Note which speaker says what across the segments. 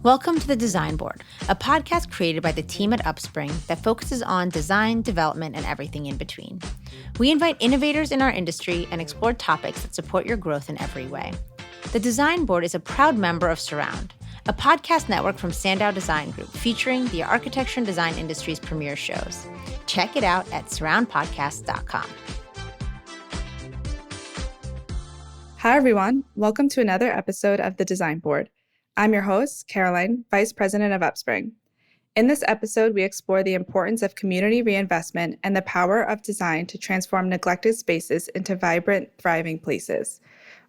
Speaker 1: Welcome to The Design Board, a podcast created by the team at Upspring that focuses on design, development, and everything in between. We invite innovators in our industry and explore topics that support your growth in every way. The Design Board is a proud member of Surround, a podcast network from Sandow Design Group featuring the architecture and design industry's premier shows. Check it out at surroundpodcast.com.
Speaker 2: Hi, everyone. Welcome to another episode of The Design Board. I'm your host, Caroline, Vice President of Upspring. In this episode, we explore the importance of community reinvestment and the power of design to transform neglected spaces into vibrant, thriving places.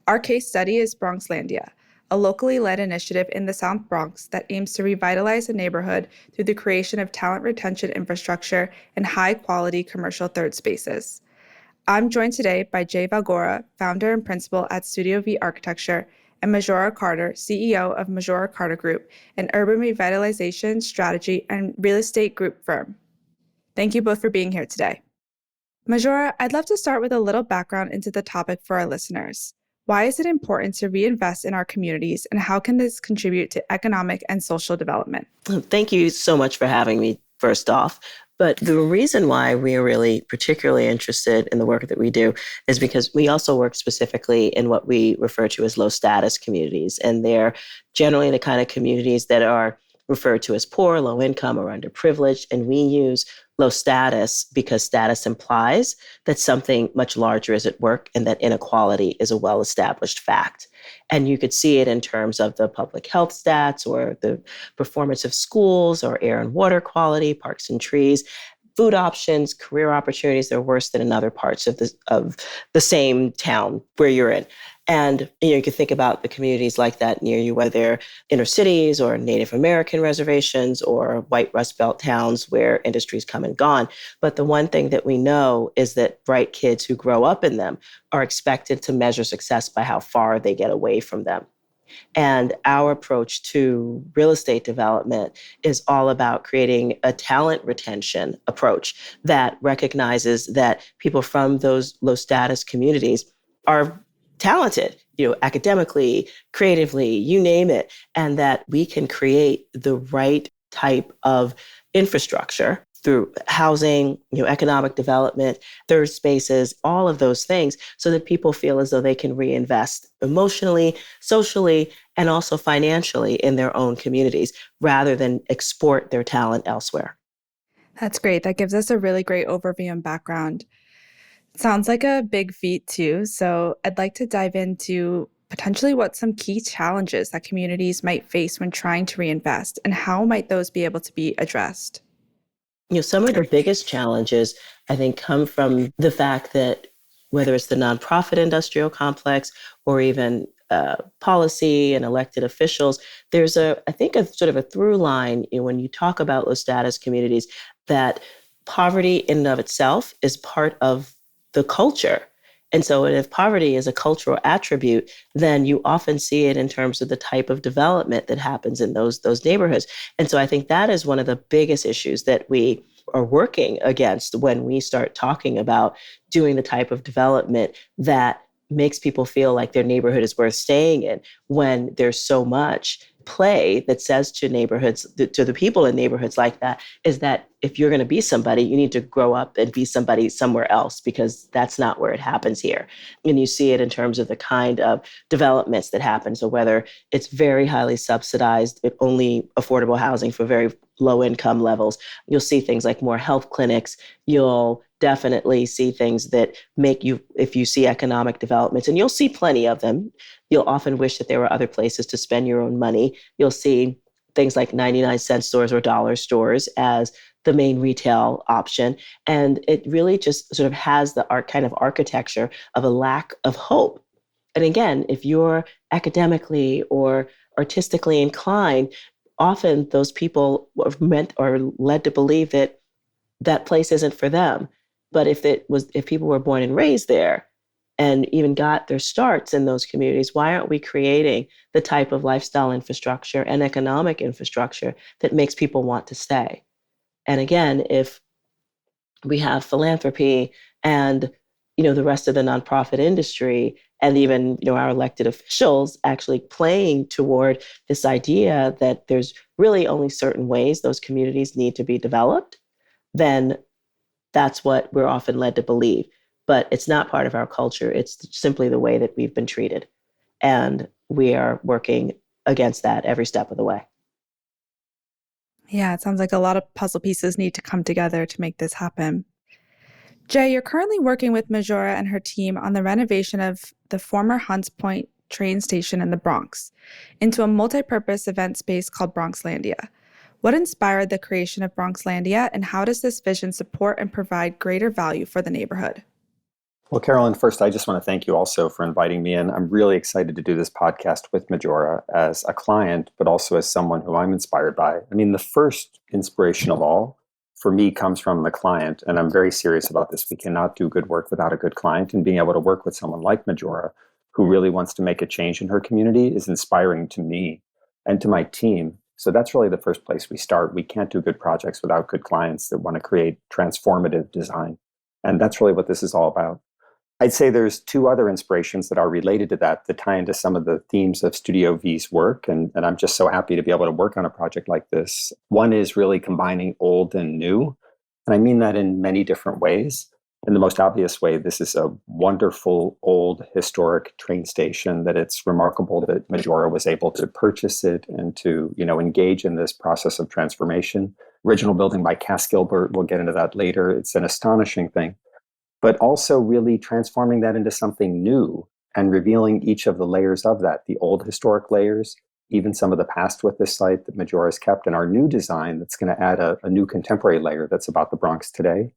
Speaker 2: Our case study is Bronxlandia, a locally led initiative in the South Bronx that aims to revitalize a neighborhood through the creation of talent retention infrastructure and high-quality commercial third spaces. I'm joined today by Jay Valgora, founder and principal at Studio V Architecture, and Majora Carter, CEO of Majora Carter Group, an urban revitalization strategy and real estate group firm. Thank you both for being here today. Majora, I'd love to start with a little background into the topic for our listeners. Why is it important to reinvest in our communities, and how can this contribute to economic and social development?
Speaker 3: Thank you so much for having me, first off. But the reason why we are really particularly interested in the work that we do is because we also work specifically in what we refer to as low status communities. And they're generally the kind of communities that are referred to as poor, low income, or underprivileged. And we use low status because status implies that something much larger is at work and that inequality is a well-established fact. And you could see it in terms of the public health stats or the performance of schools or air and water quality, parks and trees, food options, career opportunities. They're worse than in other parts of the same town where you're in. And you can think about the communities like that near you, whether they're inner cities or Native American reservations or white Rust Belt towns where industries come and gone. But the one thing that we know is that bright kids who grow up in them are expected to measure success by how far they get away from them. And our approach to real estate development is all about creating a talent retention approach that recognizes that people from those low status communities are talented, academically, creatively, you name it, and that we can create the right type of infrastructure through housing, economic development, third spaces, all of those things, so that people feel as though they can reinvest emotionally, socially, and also financially in their own communities, rather than export their talent elsewhere.
Speaker 2: That's great. That gives us a really great overview and background. Sounds like a big feat too. So I'd like to dive into potentially what some key challenges that communities might face when trying to reinvest, and how might those be able to be addressed?
Speaker 3: Some of the biggest challenges, I think, come from the fact that whether it's the nonprofit industrial complex or even policy and elected officials, there's I think a sort of a through line when you talk about low status communities, that poverty in and of itself is part of the culture. And so if poverty is a cultural attribute, then you often see it in terms of the type of development that happens in those neighborhoods. And so I think that is one of the biggest issues that we are working against when we start talking about doing the type of development that makes people feel like their neighborhood is worth staying in, when there's so much play that says to neighborhoods, to the people in neighborhoods like that, is that if you're going to be somebody, you need to grow up and be somebody somewhere else, because that's not where it happens here. And you see it in terms of the kind of developments that happen. So whether it's very highly subsidized, only affordable housing for very low income levels, you'll see things like more health clinics. You'll definitely see things that make you, if you see economic developments, and you'll see plenty of them, you'll often wish that there were other places to spend your own money. You'll see things like 99-cent stores or dollar stores as the main retail option. And it really just sort of has the kind of architecture of a lack of hope. And again, if you're academically or artistically inclined, often those people are led to believe that that place isn't for them. But if people were born and raised there and even got their starts in those communities, why aren't we creating the type of lifestyle infrastructure and economic infrastructure that makes people want to stay? And again, if we have philanthropy and the rest of the nonprofit industry and even our elected officials actually playing toward this idea that there's really only certain ways those communities need to be developed, then that's what we're often led to believe. But it's not part of our culture. It's simply the way that we've been treated. And we are working against that every step of the way.
Speaker 2: Yeah, it sounds like a lot of puzzle pieces need to come together to make this happen. Jay, you're currently working with Majora and her team on the renovation of the former Hunts Point train station in the Bronx into a multi-purpose event space called Bronxlandia. What inspired the creation of Bronxlandia, and how does this vision support and provide greater value for the neighborhood?
Speaker 4: Well, Carolyn, first, I just want to thank you also for inviting me in. I'm really excited to do this podcast with Majora as a client, but also as someone who I'm inspired by. I mean, the first inspiration of all for me comes from the client, and I'm very serious about this. We cannot do good work without a good client, and being able to work with someone like Majora, who really wants to make a change in her community, is inspiring to me and to my team. So that's really the first place we start. We can't do good projects without good clients that want to create transformative design. And that's really what this is all about. I'd say there's two other inspirations that are related to that tie into some of the themes of Studio V's work. And I'm just so happy to be able to work on a project like this. One is really combining old and new. And I mean that in many different ways. In the most obvious way, this is a wonderful, old, historic train station that it's remarkable that Majora was able to purchase it and to, engage in this process of transformation. Original building by Cass Gilbert, we'll get into that later. It's an astonishing thing. But also really transforming that into something new and revealing each of the layers of that, the old historic layers, even some of the past with this site that Majora has kept, and our new design that's going to add a new contemporary layer that's about the Bronx today.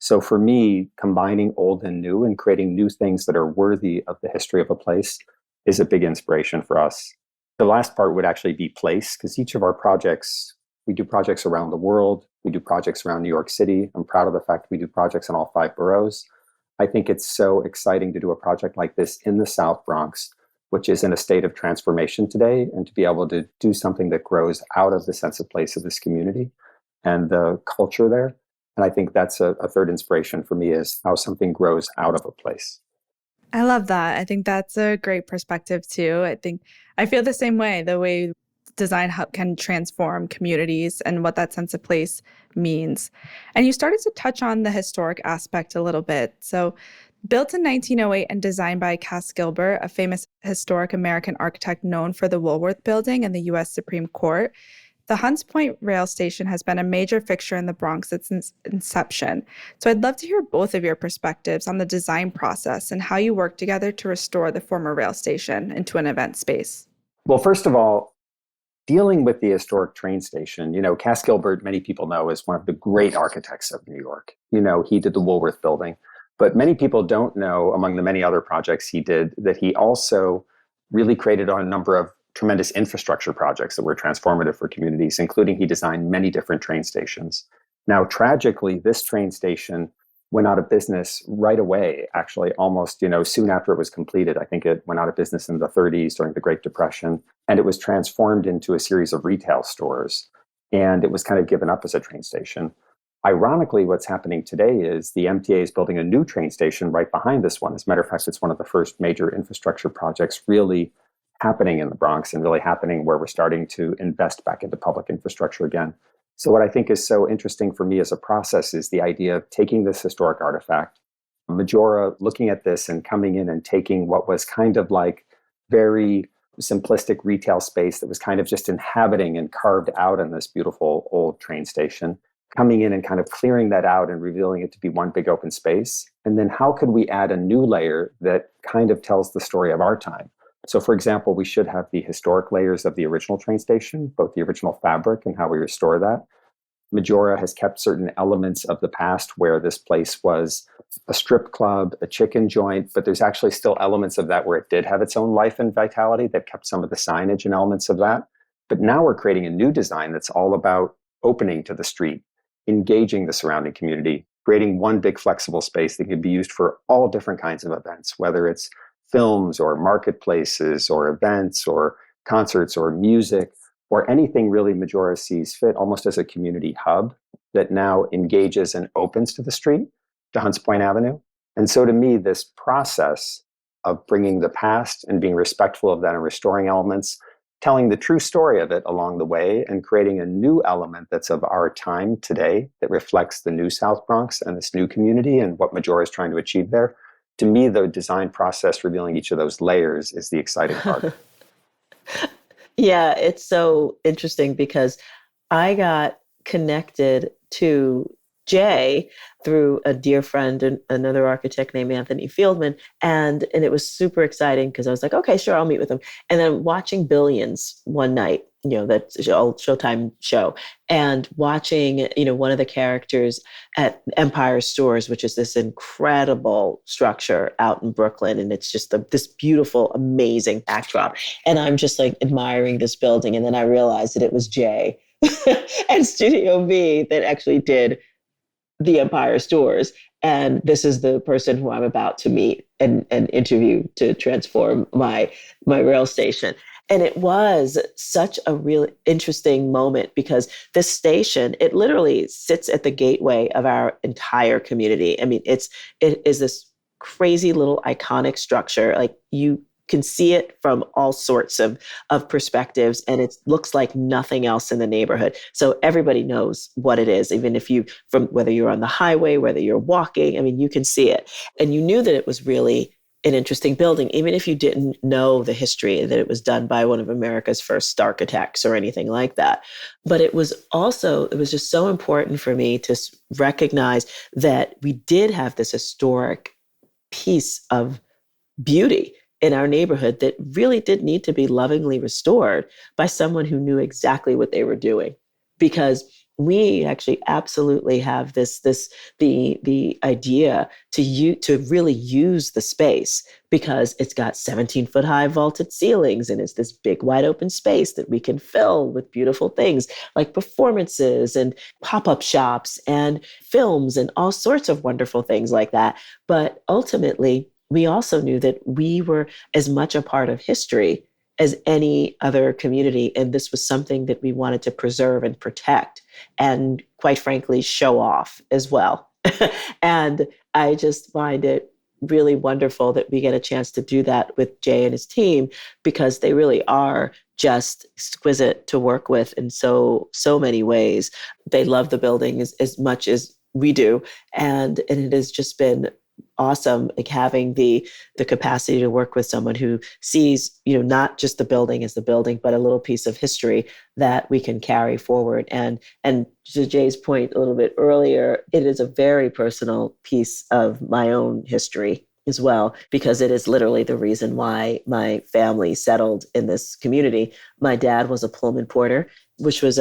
Speaker 4: So for me, combining old and new and creating new things that are worthy of the history of a place is a big inspiration for us. The last part would actually be place, because each of our projects, we do projects around the world. We do projects around New York City. I'm proud of the fact we do projects in all 5 boroughs. I think it's so exciting to do a project like this in the South Bronx, which is in a state of transformation today, and to be able to do something that grows out of the sense of place of this community and the culture there. And I think that's a third inspiration for me, is how something grows out of a place.
Speaker 2: I love that. I think that's a great perspective too. I feel the same way, the way design can transform communities and what that sense of place means. And you started to touch on the historic aspect a little bit. So built in 1908 and designed by Cass Gilbert, a famous historic American architect known for the Woolworth Building and the U.S. Supreme Court, the Hunts Point rail station has been a major fixture in the Bronx since inception. So I'd love to hear both of your perspectives on the design process and how you work together to restore the former rail station into an event space.
Speaker 4: Well, first of all, dealing with the historic train station, Cass Gilbert, many people know, is one of the great architects of New York. He did the Woolworth Building. But many people don't know, among the many other projects he did, that he also really created on a number of tremendous infrastructure projects that were transformative for communities, including he designed many different train stations. Now, tragically, this train station went out of business right away, actually, almost, soon after it was completed. I think it went out of business in the 30s during the Great Depression, and it was transformed into a series of retail stores, and it was kind of given up as a train station. Ironically, what's happening today is the MTA is building a new train station right behind this one. As a matter of fact, it's one of the first major infrastructure projects really happening in the Bronx and really happening where we're starting to invest back into public infrastructure again. So what I think is so interesting for me as a process is the idea of taking this historic artifact, Majora looking at this and coming in and taking what was kind of like very simplistic retail space that was kind of just inhabiting and carved out in this beautiful old train station, coming in and kind of clearing that out and revealing it to be one big open space. And then how could we add a new layer that kind of tells the story of our time? So for example, we should have the historic layers of the original train station, both the original fabric and how we restore that. Majora has kept certain elements of the past where this place was a strip club, a chicken joint, but there's actually still elements of that where it did have its own life and vitality. They've kept some of the signage and elements of that. But now we're creating a new design that's all about opening to the street, engaging the surrounding community, creating one big flexible space that can be used for all different kinds of events, whether it's films or marketplaces or events or concerts or music or anything really Majora sees fit, almost as a community hub that now engages and opens to the street, to Hunts Point Avenue. And so to me, this process of bringing the past and being respectful of that and restoring elements, telling the true story of it along the way, and creating a new element that's of our time today that reflects the new South Bronx and this new community and what Majora is trying to achieve there. To me, the design process revealing each of those layers is the exciting part.
Speaker 3: Yeah, it's so interesting because I got connected to Jay through a dear friend and another architect named Anthony Fieldman. And it was super exciting because I was like, okay, sure, I'll meet with him. And then watching Billions one night, that old Showtime show, and watching, one of the characters at Empire Stores, which is this incredible structure out in Brooklyn. And it's just this beautiful, amazing backdrop. And I'm just like admiring this building. And then I realized that it was Jay and Studio B that actually did the Empire Stores. And this is the person who I'm about to meet and interview to transform my rail station. And it was such a really interesting moment because this station, it literally sits at the gateway of our entire community. I mean, it is this crazy little iconic structure. Like you can see it from all sorts of perspectives, and it looks like nothing else in the neighborhood. So everybody knows what it is, even if from whether you're on the highway, whether you're walking, I mean, you can see it. And you knew that it was really an interesting building, even if you didn't know the history, that it was done by one of America's first architects or anything like that. But it was just so important for me to recognize that we did have this historic piece of beauty in our neighborhood that really did need to be lovingly restored by someone who knew exactly what they were doing. Because we actually absolutely have the idea to really use the space, because it's got 17-foot high vaulted ceilings, and it's this big wide open space that we can fill with beautiful things like performances and pop-up shops and films and all sorts of wonderful things like that. But ultimately, we also knew that we were as much a part of history as any other community. And this was something that we wanted to preserve and protect and, quite frankly, show off as well. And I just find it really wonderful that we get a chance to do that with Jay and his team, because they really are just exquisite to work with in so many ways. They love the building as much as we do. And it has just been awesome, like having the capacity to work with someone who sees, not just the building as the building, but a little piece of history that we can carry forward. And to Jay's point a little bit earlier, it is a very personal piece of my own history as well, because it is literally the reason why my family settled in this community. My dad was a Pullman porter, which was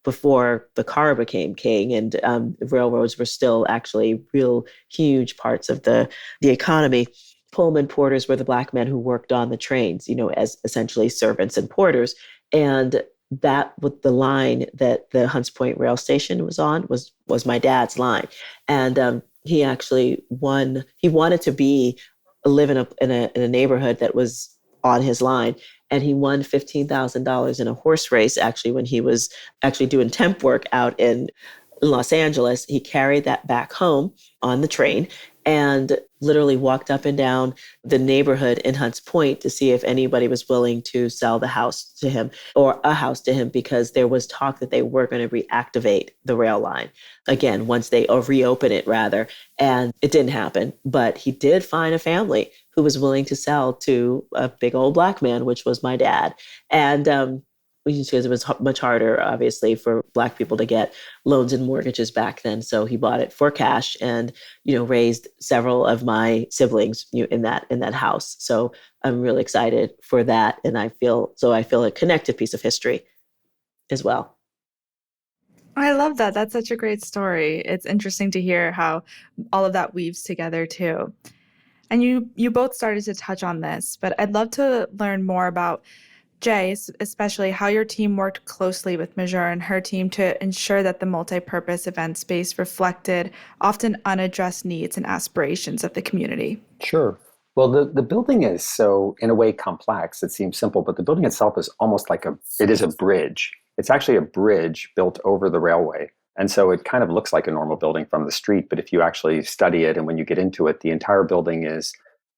Speaker 3: before the car became king, and railroads were still actually real huge parts of the economy. Pullman porters were the Black men who worked on the trains, as essentially servants and porters. And that with the line that the Hunts Point rail station was on was my dad's line. And he actually won. He wanted to live in a neighborhood that was on his line. And he won $15,000 in a horse race, actually, when he was actually doing temp work out in Los Angeles. He carried that back home on the train and literally walked up and down the neighborhood in Hunts Point to see if anybody was willing to sell the house to him or a house to him, because there was talk that they were going to reactivate the rail line again or reopen it rather. And it didn't happen, but he did find a family who was willing to sell to a big old Black man, which was my dad. And because it was much harder, obviously, for Black people to get loans and mortgages back then. So he bought it for cash and, raised several of my siblings in that house. So I'm really excited for that. And I feel a connected piece of history as well.
Speaker 2: I love that. That's such a great story. It's interesting to hear how all of that weaves together too. And you both started to touch on this, but I'd love to learn more about Jay, especially how your team worked closely with Majora and her team to ensure that the multi-purpose event space reflected often unaddressed needs and aspirations of the community.
Speaker 4: Sure. Well, the building is so, in a way, complex. It seems simple, but the building itself is almost it is a bridge. It's actually a bridge built over the railway. And so it kind of looks like a normal building from the street, but if you actually study it and when you get into it, the entire building is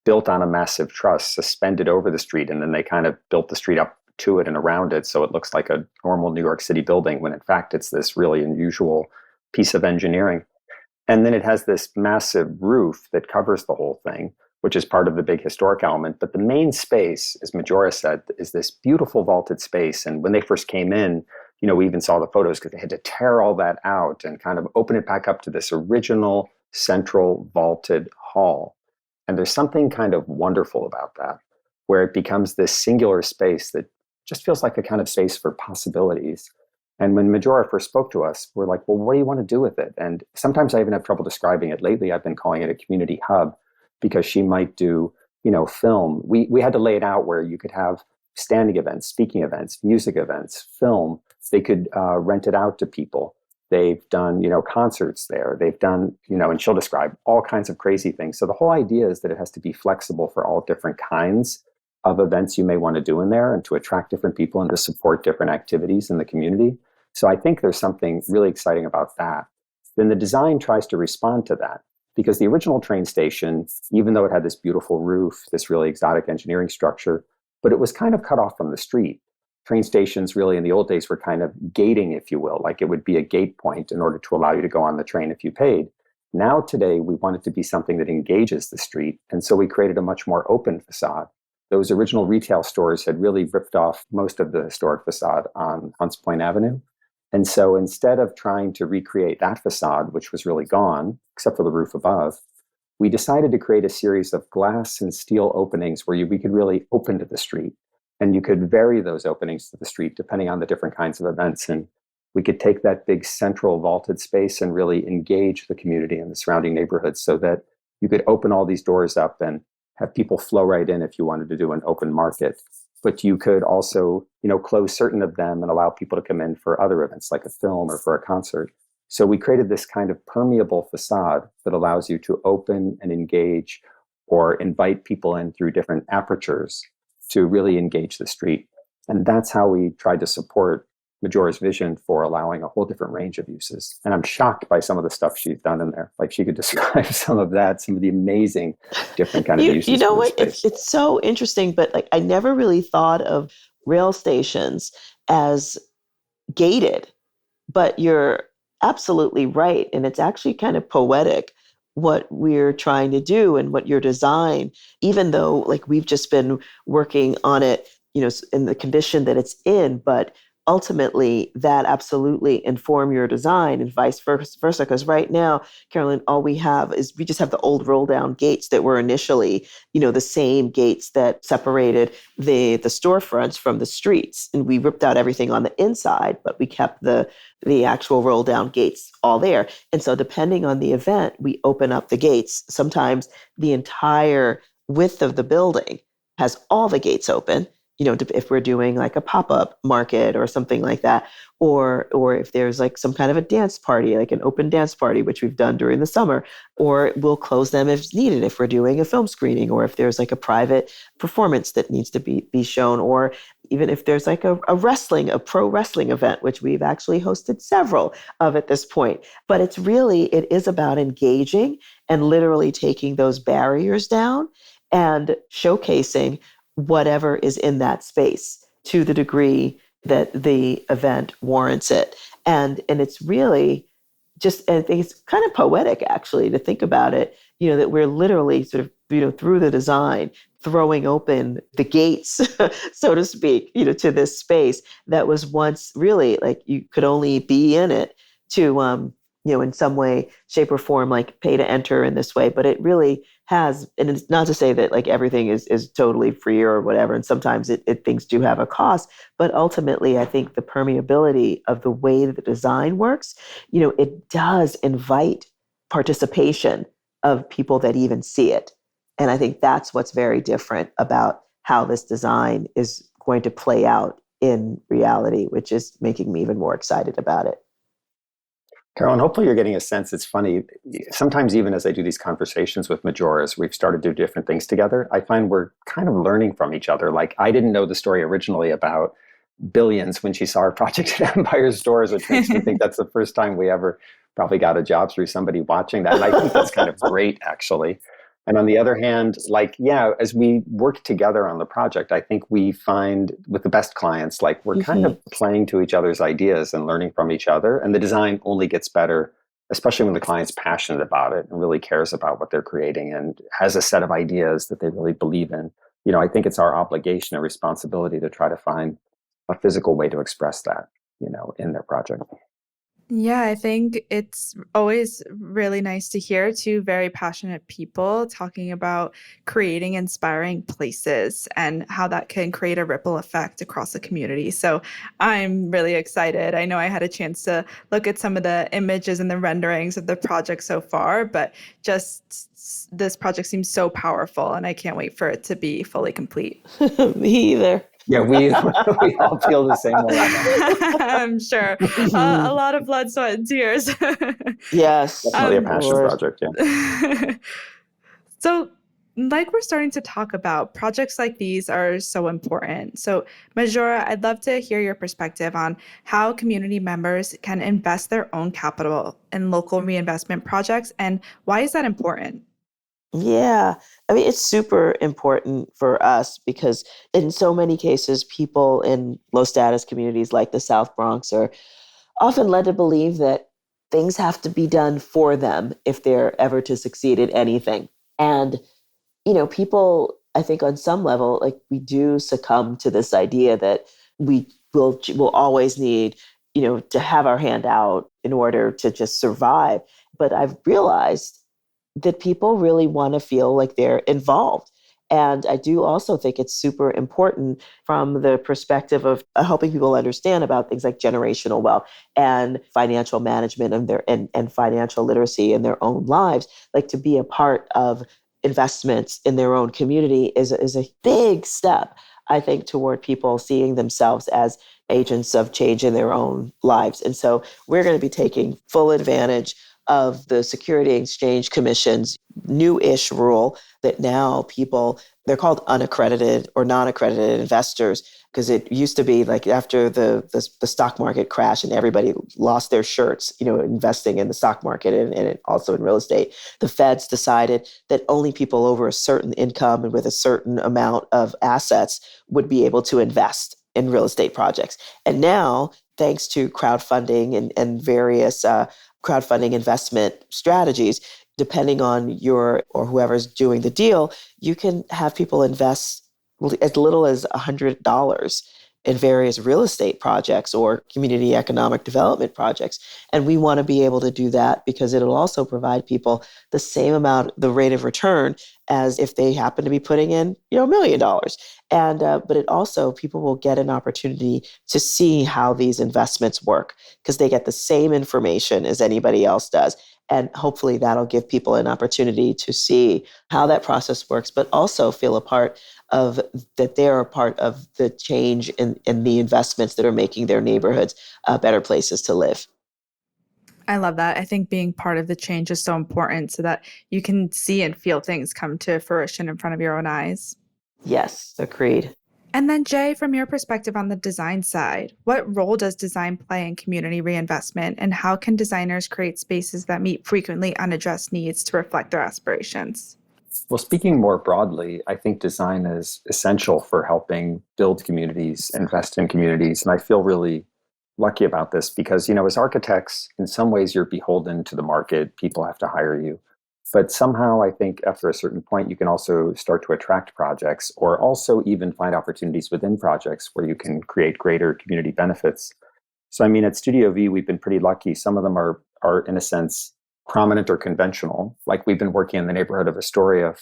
Speaker 4: built on a massive truss suspended over the street. And then they kind of built the street up to it and around it so it looks like a normal New York City building, when in fact it's this really unusual piece of engineering. And then it has this massive roof that covers the whole thing, which is part of the big historic element. But the main space, as Majora said, is this beautiful vaulted space. And when they first came in, we even saw the photos because they had to tear all that out and kind of open it back up to this original central vaulted hall. And there's something kind of wonderful about that, where it becomes this singular space that just feels like a kind of space for possibilities. And when Majora first spoke to us, we're like, well, what do you want to do with it? And sometimes I even have trouble describing it. Lately, I've been calling it a community hub because she might do, film. We had to lay it out where you could have standing events, speaking events, music events, film. They could rent it out to people. They've done, concerts there. They've done, and she'll describe all kinds of crazy things. So the whole idea is that it has to be flexible for all different kinds of events you may want to do in there, and to attract different people and to support different activities in the community. So I think there's something really exciting about that. Then the design tries to respond to that, because the original train station, even though it had this beautiful roof, this really exotic engineering structure, but it was kind of cut off from the street. Train stations really in the old days were kind of gating, if you will, like it would be a gate point in order to allow you to go on the train if you paid. Now today, we want it to be something that engages the street. And so we created a much more open facade. Those original retail stores had really ripped off most of the historic facade on Hunts Point Avenue. And so instead of trying to recreate that facade, which was really gone, except for the roof above, we decided to create a series of glass and steel openings where we could really open to the street. And you could vary those openings to the street depending on the different kinds of events. And we could take that big central vaulted space and really engage the community and the surrounding neighborhoods so that you could open all these doors up and have people flow right in if you wanted to do an open market. But you could also, close certain of them and allow people to come in for other events like a film or for a concert. So we created this kind of permeable facade that allows you to open and engage or invite people in through different apertures to really engage the street. And that's how we tried to support Majora's vision for allowing a whole different range of uses. And I'm shocked by some of the stuff she's done in there. Like she could describe some of the amazing different kind of uses.
Speaker 3: You know what? It's so interesting, but like I never really thought of rail stations as gated, but you're absolutely right. And it's actually kind of poetic what we're trying to do and what your design, even though like we've just been working on it, in the condition that it's in, but ultimately that absolutely inform your design and vice versa. Because right now, Carolyn, all we just have the old roll down gates that were initially, the same gates that separated the storefronts from the streets. And we ripped out everything on the inside, but we kept the actual roll down gates all there. And so depending on the event, we open up the gates. Sometimes the entire width of the building has all the gates open. If we're doing like a pop-up market or something like that, or if there's like some kind of a dance party, like an open dance party, which we've done during the summer, or we'll close them if needed, if we're doing a film screening, or if there's like a private performance that needs to be shown, or even if there's like a pro wrestling event, which we've actually hosted several of at this point. But it is about engaging and literally taking those barriers down and showcasing whatever is in that space to the degree that the event warrants it. And it's really just, I think it's kind of poetic actually to think about it, that we're literally sort of, through the design, throwing open the gates, so to speak, to this space that was once really like you could only be in it to, in some way, shape or form, like pay to enter in this way. But it really has, and it's not to say that like everything is totally free or whatever. And sometimes things do have a cost, but ultimately I think the permeability of the way that the design works, it does invite participation of people that even see it. And I think that's what's very different about how this design is going to play out in reality, which is making me even more excited about it.
Speaker 4: Carolyn, hopefully you're getting a sense. It's funny. Sometimes even as I do these conversations with Majoras, we've started to do different things together. I find we're kind of learning from each other. Like I didn't know the story originally about Billions when she saw our project at Empire Stores, which makes me think that's the first time we ever probably got a job through somebody watching that. And I think that's kind of great, actually. And on the other hand, like, yeah, as we work together on the project, I think we find with the best clients, like we're kind of playing to each other's ideas and learning from each other. And the design only gets better, especially when the client's passionate about it and really cares about what they're creating and has a set of ideas that they really believe in. I think it's our obligation and responsibility to try to find a physical way to express that, in their project.
Speaker 2: Yeah, I think it's always really nice to hear two very passionate people talking about creating inspiring places and how that can create a ripple effect across the community. So I'm really excited. I know I had a chance to look at some of the images and the renderings of the project so far, but just this project seems so powerful and I can't wait for it to be fully complete.
Speaker 3: Me either.
Speaker 4: Yeah, we all feel the same way.
Speaker 2: I'm sure. A lot of blood, sweat, and tears.
Speaker 3: Yes.
Speaker 4: Definitely a passion project, yeah.
Speaker 2: So, like we're starting to talk about, projects like these are so important. So, Majora, I'd love to hear your perspective on how community members can invest their own capital in local reinvestment projects and why is that important?
Speaker 3: Yeah. I mean, it's super important for us because in so many cases, people in low status communities like the South Bronx are often led to believe that things have to be done for them if they're ever to succeed at anything. And, people, I think on some level, like we do succumb to this idea that we will always need, to have our hand out in order to just survive. But I've realized that people really want to feel like they're involved. And I do also think it's super important from the perspective of helping people understand about things like generational wealth and financial management and financial literacy in their own lives. Like to be a part of investments in their own community is a big step, I think, toward people seeing themselves as agents of change in their own lives. And so we're going to be taking full advantage of the Security and Exchange Commission's new-ish rule that now they're called unaccredited or non-accredited investors, because it used to be like after the stock market crash and everybody lost their shirts, investing in the stock market and also in real estate, the feds decided that only people over a certain income and with a certain amount of assets would be able to invest in real estate projects. And now, thanks to crowdfunding and various crowdfunding investment strategies, depending on your or whoever's doing the deal, you can have people invest as little as $100 in various real estate projects or community economic development projects. And we want to be able to do that because it'll also provide people the same amount, the rate of return as if they happen to be putting in, $1 million. And but it also, people will get an opportunity to see how these investments work because they get the same information as anybody else does. And hopefully that'll give people an opportunity to see how that process works, but also feel a part of that they're a part of the change in the investments that are making their neighborhoods better places to live.
Speaker 2: I love that. I think being part of the change is so important so that you can see and feel things come to fruition in front of your own eyes.
Speaker 3: Yes, agreed.
Speaker 2: And then Jay, from your perspective on the design side, what role does design play in community reinvestment and how can designers create spaces that meet frequently unaddressed needs to reflect their aspirations?
Speaker 4: Well, speaking more broadly, I think design is essential for helping build communities, invest in communities. And I feel really lucky about this because, as architects, in some ways you're beholden to the market. People have to hire you. But somehow I think after a certain point, you can also start to attract projects or also even find opportunities within projects where you can create greater community benefits. So, I mean, at Studio V, we've been pretty lucky. Some of them are in a sense, prominent or conventional. Like we've been working in the neighborhood of Astoria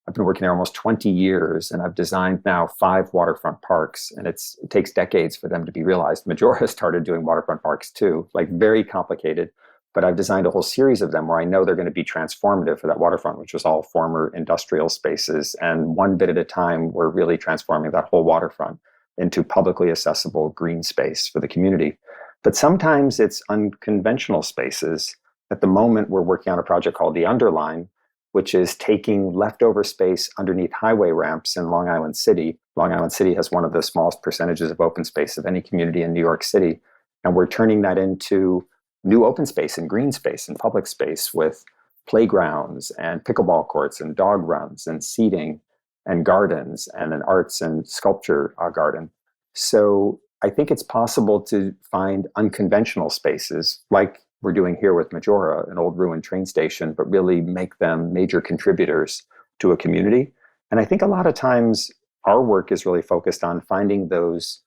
Speaker 4: I've been working there almost 20 years, and I've designed now 5 waterfront parks, and it takes decades for them to be realized. Majora started doing waterfront parks too, like very complicated, but I've designed a whole series of them where I know they're going to be transformative for that waterfront, which was all former industrial spaces. And one bit at a time, we're really transforming that whole waterfront into publicly accessible green space for the community. But sometimes it's unconventional spaces. At the moment, we're working on a project called The Underline, which is taking leftover space underneath highway ramps in Long Island City. Long Island City has one of the smallest percentages of open space of any community in New York City. And we're turning that into new open space and green space and public space with playgrounds and pickleball courts and dog runs and seating and gardens and an arts and sculpture garden. So I think it's possible to find unconventional spaces like we're doing here with Majora, an old ruined train station, but really make them major contributors to a community. And I think a lot of times our work is really focused on finding those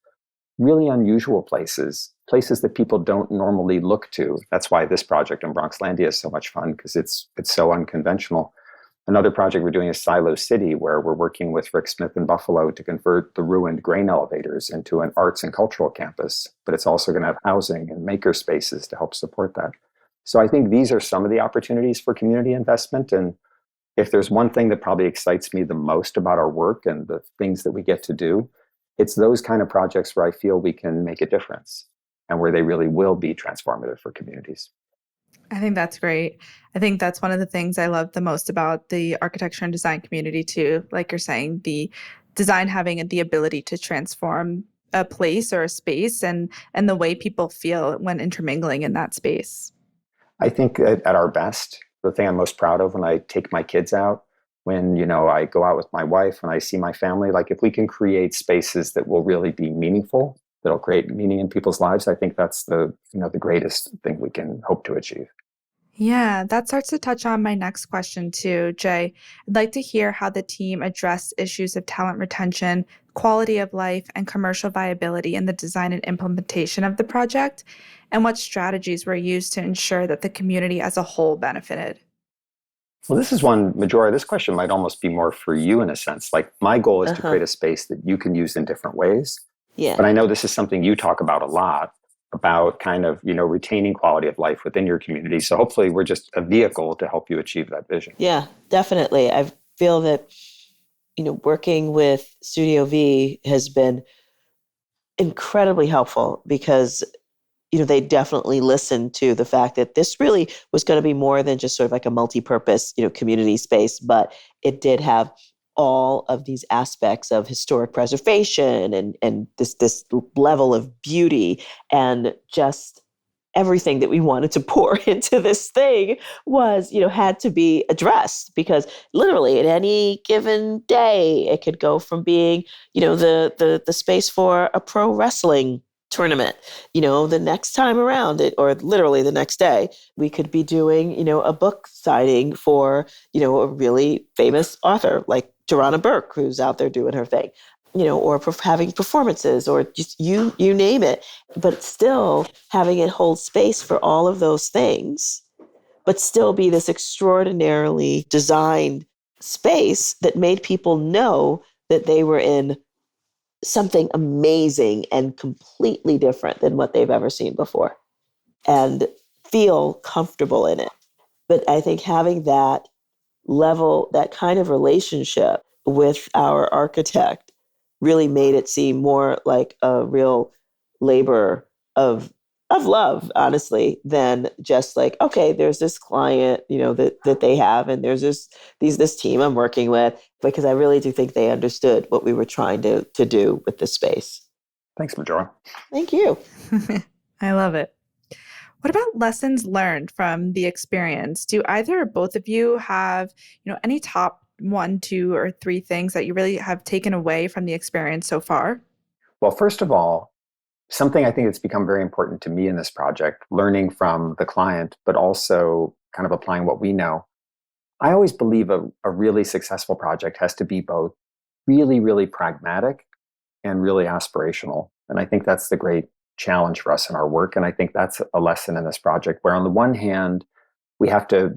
Speaker 4: really unusual places that people don't normally look to. That's why this project in Bronxlandia is so much fun, because it's so unconventional. Another project we're doing is Silo City, where we're working with Rick Smith in Buffalo to convert the ruined grain elevators into an arts and cultural campus, but it's also going to have housing and maker spaces to help support that. So I think these are some of the opportunities for community investment. And if there's one thing that probably excites me the most about our work and the things that we get to do, it's those kind of projects where I feel we can make a difference and where they really will be transformative for communities.
Speaker 2: I think that's great. I think that's one of the things I love the most about the architecture and design community too. Like you're saying, the design having the ability to transform a place or a space and the way people feel when intermingling in that space.
Speaker 4: I think at our best, the thing I'm most proud of when I take my kids out, when, I go out with my wife and I see my family, like if we can create spaces that will really be meaningful, that'll create meaning in people's lives, I think that's the greatest thing we can hope to achieve.
Speaker 2: Yeah, that starts to touch on my next question too, Jay. I'd like to hear how the team addressed issues of talent retention, quality of life, and commercial viability in the design and implementation of the project, and what strategies were used to ensure that the community as a whole benefited.
Speaker 4: Well, this is one, Majora, this question might almost be more for you in a sense. Like my goal is to create a space that you can use in different ways.
Speaker 3: Yeah.
Speaker 4: But I know this is something you talk about a lot, about kind of, retaining quality of life within your community. So hopefully we're just a vehicle to help you achieve that vision.
Speaker 3: Yeah, definitely. I feel that, working with Studio V has been incredibly helpful because, they definitely listened to the fact that this really was going to be more than just sort of like a multi-purpose, community space, but it did have all of these aspects of historic preservation and this level of beauty and just everything that we wanted to pour into this thing was, had to be addressed because literally at any given day, it could go from being, the space for a pro wrestling tournament, the next time around it, or literally the next day, we could be doing, a book signing for, a really famous author like Tarana Burke, who's out there doing her thing, or having performances or just you name it, but still having it hold space for all of those things, but still be this extraordinarily designed space that made people know that they were in something amazing and completely different than what they've ever seen before and feel comfortable in it. But I think having that level, that kind of relationship with our architect really made it seem more like a real labor of love, honestly, than just like, okay, there's this client, that they have, and there's this team I'm working with, because I really do think they understood what we were trying to do with the space.
Speaker 4: Thanks, Majora.
Speaker 3: Thank you.
Speaker 2: I love it. What about lessons learned from the experience? Do either or both of you have, any top 1, 2, or 3 things that you really have taken away from the experience so far?
Speaker 4: Well, first of all, something I think that's become very important to me in this project, learning from the client, but also kind of applying what we know. I always believe a really successful project has to be both really, really pragmatic and really aspirational. And I think that's the great challenge for us in our work. And I think that's a lesson in this project, where on the one hand, we have to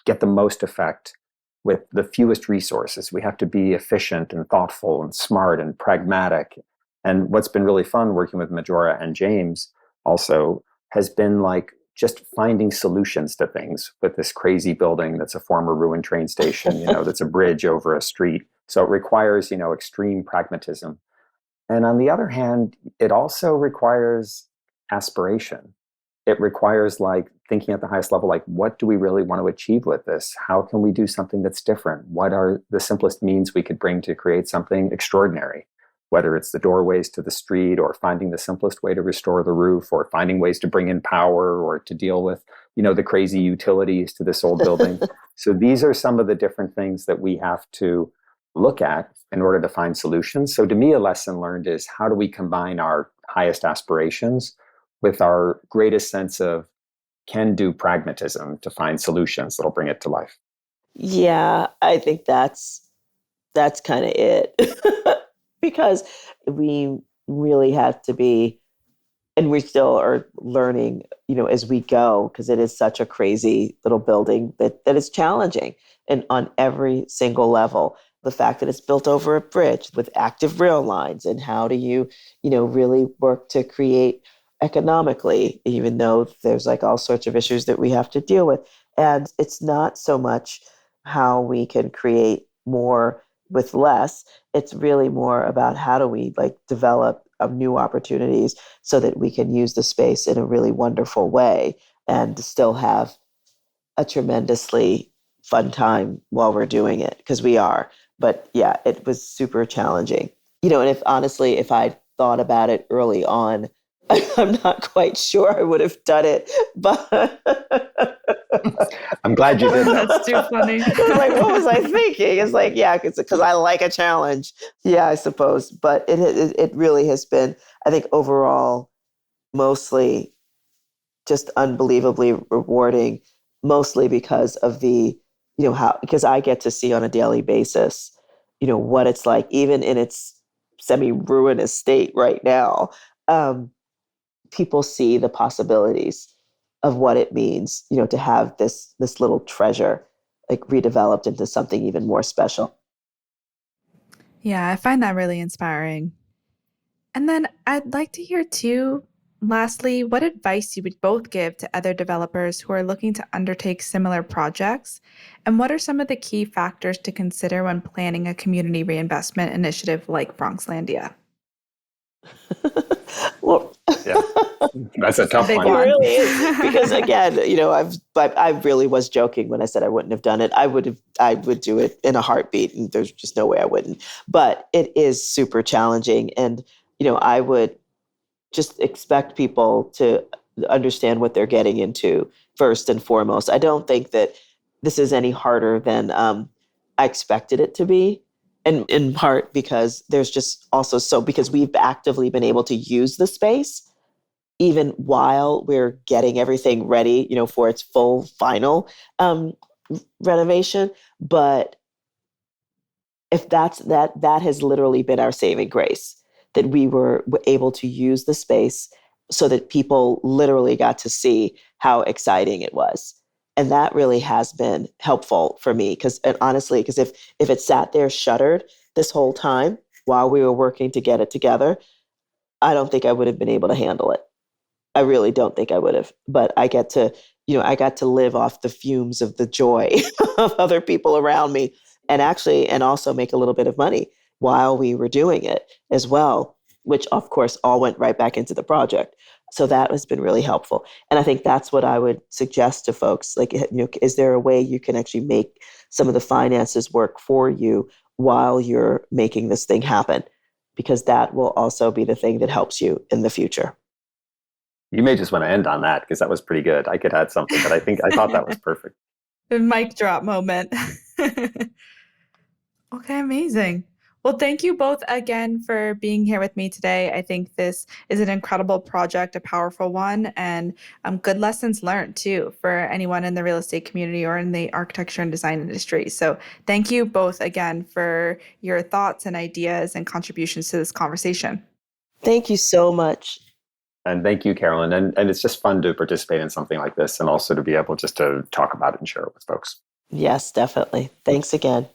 Speaker 4: get the most effect with the fewest resources. We have to be efficient and thoughtful and smart and pragmatic. And what's been really fun working with Majora and James also has been like just finding solutions to things with this crazy building that's a former ruined train station, that's a bridge over a street. So it requires, extreme pragmatism. And on the other hand, it also requires aspiration. It requires like thinking at the highest level, like, what do we really want to achieve with this? How can we do something that's different? What are the simplest means we could bring to create something extraordinary? Whether it's the doorways to the street, or finding the simplest way to restore the roof, or finding ways to bring in power, or to deal with the crazy utilities to this old building. So these are some of the different things that we have to look at in order to find solutions. So to me, a lesson learned is how do we combine our highest aspirations with our greatest sense of can-do pragmatism to find solutions that'll bring it to life.
Speaker 3: Yeah, I think that's kind of it. Because we really have to be, and we still are learning, as we go, because it is such a crazy little building that is challenging and on every single level. The fact that it's built over a bridge with active rail lines, and how do you, really work to create economically, even though there's like all sorts of issues that we have to deal with. And it's not so much how we can create more with less. It's really more about how do we like develop new opportunities so that we can use the space in a really wonderful way and still have a tremendously fun time while we're doing it, because we are. But yeah, it was super challenging. And if I'd thought about it early on, I'm not quite sure I would have done it, but
Speaker 4: I'm glad you did that.
Speaker 2: That's too funny.
Speaker 3: Like, what was I thinking? It's like, yeah, because I like a challenge. Yeah, I suppose. But it really has been, I think, overall, mostly just unbelievably rewarding, mostly because of the, because I get to see on a daily basis, what it's like, even in its semi-ruinous state right now. People see the possibilities of what it means, to have this little treasure like redeveloped into something even more special.
Speaker 2: Yeah, I find that really inspiring. And then I'd like to hear too, lastly, what advice you would both give to other developers who are looking to undertake similar projects, and what are some of the key factors to consider when planning a community reinvestment initiative like Bronxlandia?
Speaker 3: Well,
Speaker 4: Yeah, that's a tough
Speaker 2: Big
Speaker 4: one.
Speaker 3: it
Speaker 2: one.
Speaker 3: really is, because again, I really was joking when I said I wouldn't have done it. I would do it in a heartbeat, and there's just no way I wouldn't. But it is super challenging, and I would just expect people to understand what they're getting into first and foremost. I don't think that this is any harder than I expected it to be. And in part because there's just also because we've actively been able to use the space even while we're getting everything ready, for its full final renovation. But if that has literally been our saving grace, that we were able to use the space so that people literally got to see how exciting it was. And that really has been helpful for me, because if it sat there shuttered this whole time while we were working to get it together, I don't think I would have been able to handle it. I really don't think I would have. But I got to live off the fumes of the joy of other people around me, and also make a little bit of money while we were doing it as well, which of course all went right back into the project. So that has been really helpful. And I think that's what I would suggest to folks. Like, is there a way you can actually make some of the finances work for you while you're making this thing happen? Because that will also be the thing that helps you in the future.
Speaker 4: You may just want to end on that, because that was pretty good. I could add something, but I thought that was perfect.
Speaker 2: The mic drop moment. Okay, amazing. Well, thank you both again for being here with me today. I think this is an incredible project, a powerful one, and good lessons learned too for anyone in the real estate community or in the architecture and design industry. So thank you both again for your thoughts and ideas and contributions to this conversation.
Speaker 3: Thank you so much.
Speaker 4: And thank you, Carolyn. And it's just fun to participate in something like this, and also to be able just to talk about it and share it with folks.
Speaker 3: Yes, definitely. Thanks again.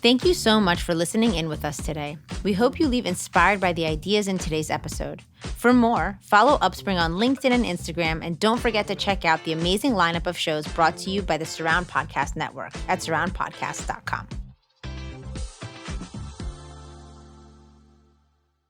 Speaker 1: Thank you so much for listening in with us today. We hope you leave inspired by the ideas in today's episode. For more, follow Upspring on LinkedIn and Instagram, and don't forget to check out the amazing lineup of shows brought to you by the Surround Podcast Network at surroundpodcast.com.